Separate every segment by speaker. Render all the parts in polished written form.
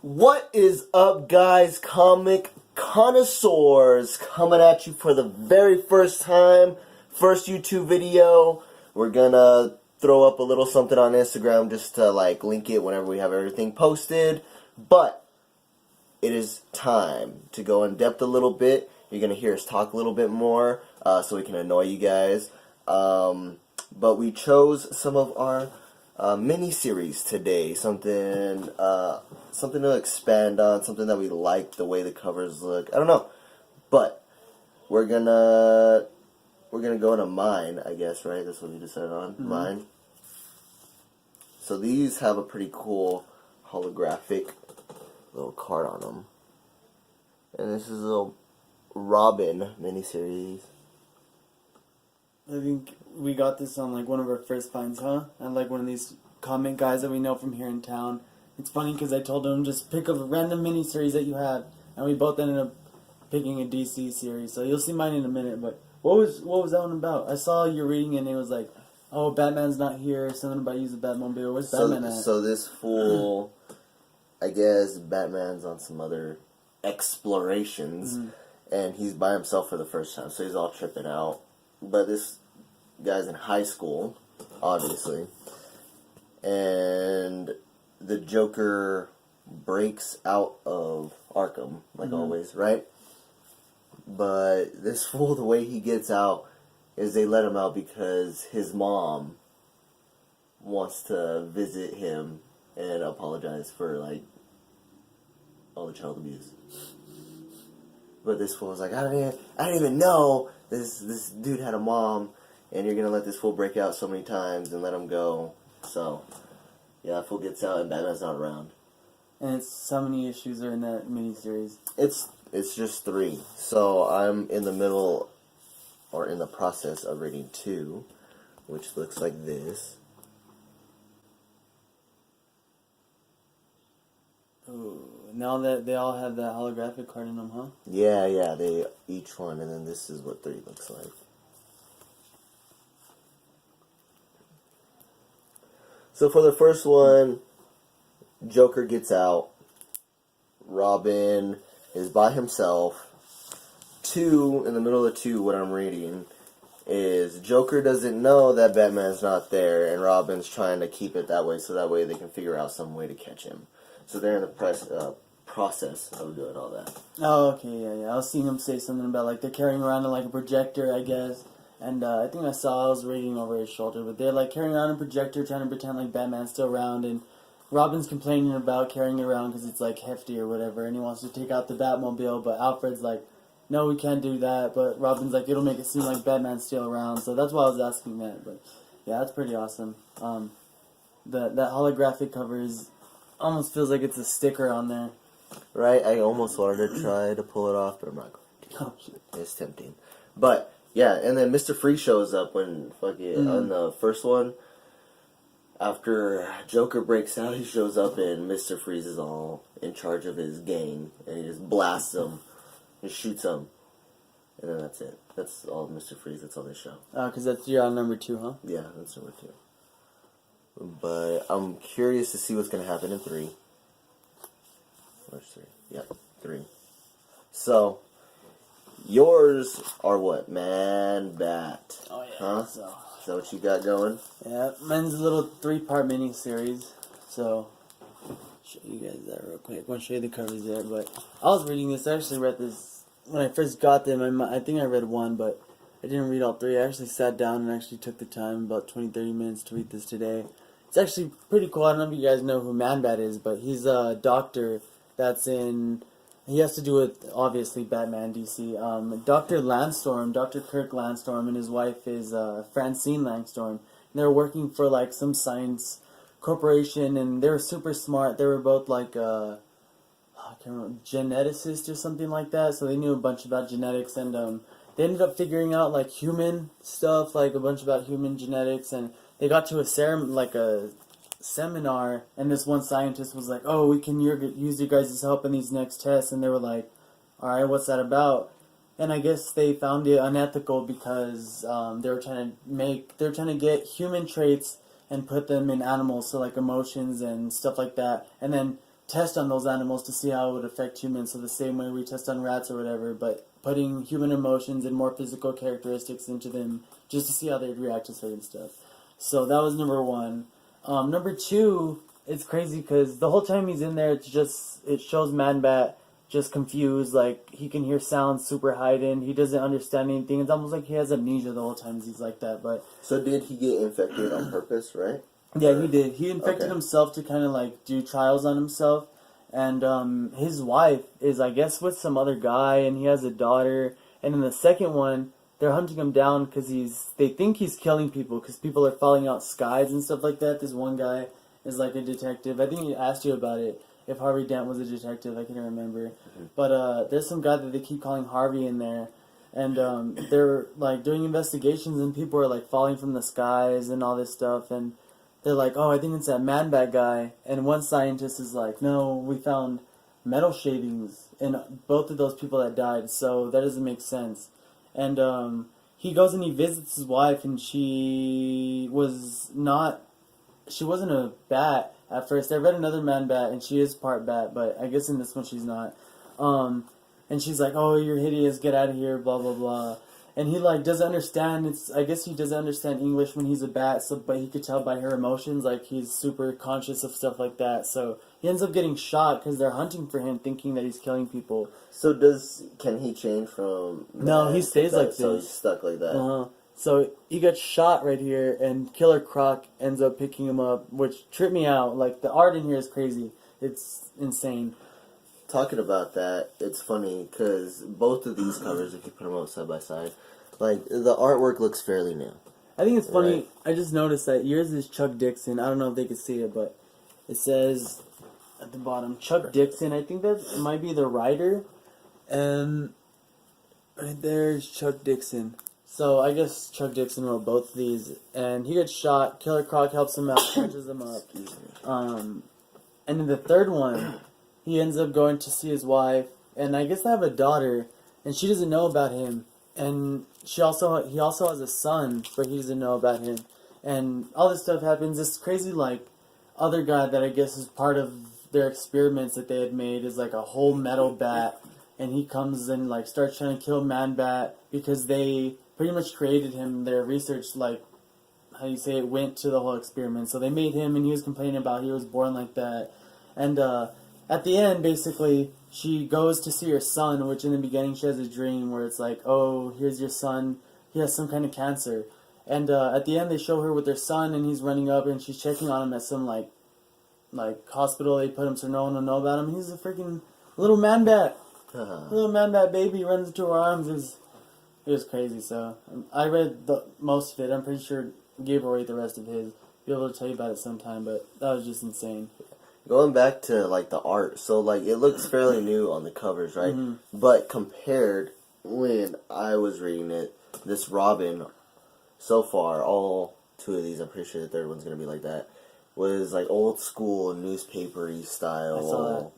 Speaker 1: What is up, guys? Comic connoisseurs coming at you for the very first time. First YouTube video. We're gonna throw up a little something on Instagram just to link it whenever we have everything posted. But it is time to go in depth a little bit. You're gonna hear us talk a little bit more so we can annoy you guys. But we chose some of our mini-series today, something to expand on, something that we like, the way the covers look. I don't know, but we're gonna go into mine, I guess, right? That's what we decided on. Mm-hmm. Mine. So these have a pretty cool holographic little card on them, and this is a little Robin mini-series.
Speaker 2: I think we got this on one of our first finds, huh? And one of these comic guys that we know from here in town. It's funny because I told him just pick a random mini-series that you have, and we both ended up picking a DC series. So you'll see mine in a minute. But what was that one about? I saw you reading it, and it was like, oh, Batman's not here. Something about using the Batmobile. Where's Batman at?
Speaker 1: So this fool, I guess Batman's on some other explorations, and he's by himself for the first time. So he's all tripping out. But this guy's in high school, obviously, and the Joker breaks out of Arkham, always, right? But this fool, the way he gets out is they let him out because his mom wants to visit him and apologize for, all the child abuse. But this fool was like, I didn't even know this dude had a mom, and you're gonna let this fool break out so many times and let him go. So, yeah, that fool gets out and Batman's not around.
Speaker 2: And how many issues are in that miniseries?
Speaker 1: It's just 3. So I'm in the middle, or in the process of reading 2, which looks like this.
Speaker 2: Ooh, now that they all have that holographic card in them, huh?
Speaker 1: Yeah, they each one, and then this is what 3 looks like. So for the first one, Joker gets out. Robin is by himself. 2, in the middle of the 2, what I'm reading is Joker doesn't know that Batman's not there, and Robin's trying to keep it that way so that way they can figure out some way to catch him. So they're in the process of doing all that.
Speaker 2: Oh, okay, yeah. I was seeing him say something about, they're carrying around a projector, I guess. And I think I was reading over his shoulder, but they're, carrying around a projector, trying to pretend like Batman's still around, and Robin's complaining about carrying it around because it's, hefty or whatever, and he wants to take out the Batmobile, but Alfred's like, no, we can't do that, but Robin's like, it'll make it seem like Batman's still around, so that's why I was asking that, but, yeah, that's pretty awesome. That holographic cover almost feels like it's a sticker on there.
Speaker 1: Right? I almost wanted to try to pull it off, but I'm not going to.
Speaker 2: Oh, shit.
Speaker 1: It's tempting. But, yeah, and then Mr. Freeze shows up when, on the first one. After Joker breaks out, he shows up, and Mr. Freeze is all in charge of his gang, and he just blasts them, and shoots them, and then that's it. That's all Mr. Freeze, that's all they show.
Speaker 2: Because you're on number 2, huh?
Speaker 1: Yeah, that's number 2. But I'm curious to see what's going to happen in 3. Where's 3? Yep, 3. So, yours are what? Man Bat.
Speaker 2: Oh, yeah.
Speaker 1: Huh?
Speaker 2: So.
Speaker 1: Is that what you got going?
Speaker 2: Yeah, mine's a little 3-part mini-series. So, show you guys that real quick. I want to show you the covers there. But I was reading this. I actually read this when I first got them. I think I read 1, but I didn't read all 3. I actually sat down and actually took the time, about 20-30 minutes, to read this today. It's actually pretty cool. I don't know if you guys know who Man-Bat is, but he's a doctor that's in... He has to do with, obviously, Batman, DC. Dr. Landstorm, Dr. Kirk Landstorm, and his wife is Francine Landstorm. And they're working for, some science corporation, and they were super smart. They were both, I can't remember, geneticists or something like that. So they knew a bunch about genetics, and they ended up figuring out, human stuff, a bunch about human genetics, and they got to a seminar, and this one scientist was like, oh, we can use you guys' help in these next tests, and they were like, alright, what's that about? And I guess they found it unethical because they were trying to get human traits and put them in animals, so emotions and stuff like that, and then test on those animals to see how it would affect humans. So the same way we test on rats or whatever, but putting human emotions and more physical characteristics into them just to see how they'd react to certain stuff. So that was number one. Number two, it's crazy because the whole time he's in there, it shows Man Bat just confused, like he can hear sounds super heightened. He doesn't understand anything. It's almost like he has amnesia the whole time he's like that. But
Speaker 1: so did he get infected on purpose, right?
Speaker 2: yeah, he did. He infected himself to kind of like do trials on himself. And his wife is, I guess, with some other guy, and he has a daughter. And in the second one, they're hunting him down because they think he's killing people because people are falling out skies and stuff like that. This one guy is like a detective. I think he asked you about it, if Harvey Dent was a detective. I can't remember. Mm-hmm. But there's some guy that they keep calling Harvey in there. And they're like doing investigations, and people are like falling from the skies and all this stuff. And they're like, oh, I think it's that Man Bat guy. And one scientist is like, no, we found metal shavings in both of those people that died, so that doesn't make sense. And he goes and he visits his wife, and she wasn't a bat at first. I read another Man Bat, and she is part bat, but I guess in this one she's not. And she's like, oh, you're hideous, get out of here, blah, blah, blah. And he like doesn't understand. I guess he doesn't understand English when he's a bat. But he could tell by her emotions, like he's super conscious of stuff like that. So he ends up getting shot because they're hunting for him, thinking that he's killing people.
Speaker 1: So can he change from?
Speaker 2: No, he stays like this.
Speaker 1: So he's stuck like that.
Speaker 2: So he gets shot right here, and Killer Croc ends up picking him up, which tripped me out. Like the art in here is crazy. It's insane.
Speaker 1: Talking about that, it's funny because both of these covers, if you put them up side by side, like the artwork looks fairly new.
Speaker 2: I think it's funny. Right? I just noticed that yours is Chuck Dixon. I don't know if they can see it, but it says at the bottom Chuck Dixon. I think that might be the writer, and right there's Chuck Dixon. So I guess Chuck Dixon wrote both of these, and he gets shot. Killer Croc helps him out, catches him up. And in the third one, he ends up going to see his wife, and I guess they have a daughter, and she doesn't know about him. And he also has a son, but he doesn't know about him. And all this stuff happens. This crazy like other guy that I guess is part of their experiments that they had made is like a whole metal bat, and he comes and like starts trying to kill Man Bat because they pretty much created him. Their research, like how you say it, went to the whole experiment. So they made him, and he was complaining about he was born like that. And at the end, basically, she goes to see her son, which in the beginning she has a dream where it's like, oh, here's your son, he has some kind of cancer. And at the end, they show her with their son, and he's running up, and she's checking on him at some, like hospital. They put him so no one will know about him. He's a freaking little Man Bat. Little Man Bat baby runs into her arms. It was crazy, so I read most of it. I'm pretty sure Gabriel read the rest of his. Be able to tell you about it sometime, but that was just insane.
Speaker 1: Going back to like the art, so like it looks fairly new on the covers, right? Mm-hmm. But compared when I was reading it, this Robin, so far, all two of these, I'm pretty sure the third one's gonna be like that, was like old school newspapery style.
Speaker 2: I saw that.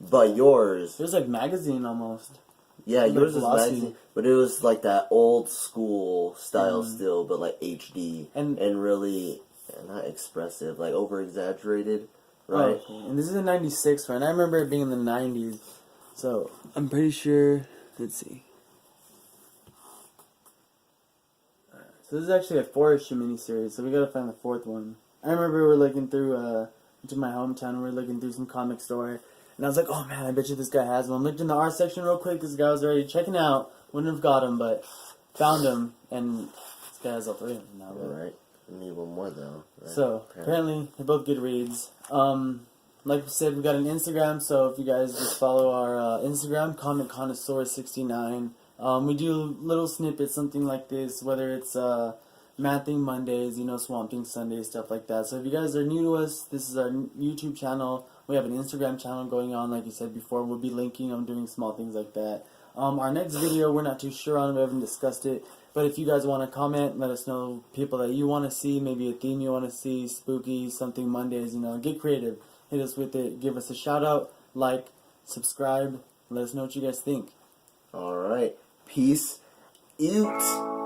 Speaker 1: But yours,
Speaker 2: it was like magazine almost.
Speaker 1: Yeah, yours was magazine, but it was like that old school style still, but like HD and really not expressive, like over exaggerated. Right.
Speaker 2: Oh, okay. And this is in '96, right? And I remember it being in the '90s, so I'm pretty sure. Let's see. So this is actually a 4-issue miniseries, so we gotta find the fourth one. I remember we were looking through into my hometown, and we were looking through some comic store, and I was like, oh man, I bet you this guy has one. Looked in the art section real quick. This guy was already checking out. Wouldn't have got him, but found him, and this guy has all three of them now.
Speaker 1: Right. We need one more though. Right?
Speaker 2: So apparently they're both good reads. Like we said, we got an Instagram, so if you guys just follow our Instagram, Comic Connoisseur 69. We do little snippets, something like this, whether it's Mad Thing Mondays, Swamp Thing Sundays, stuff like that. So if you guys are new to us, this is our YouTube channel. We have an Instagram channel going on, like you said before. We'll be linking. I'm doing small things like that. Our next video, we're not too sure on. We haven't discussed it. But if you guys want to comment, let us know people that you want to see, maybe a theme you want to see, spooky, something Mondays, get creative. Hit us with it. Give us a shout out, like, subscribe. Let us know what you guys think.
Speaker 1: All right. Peace out.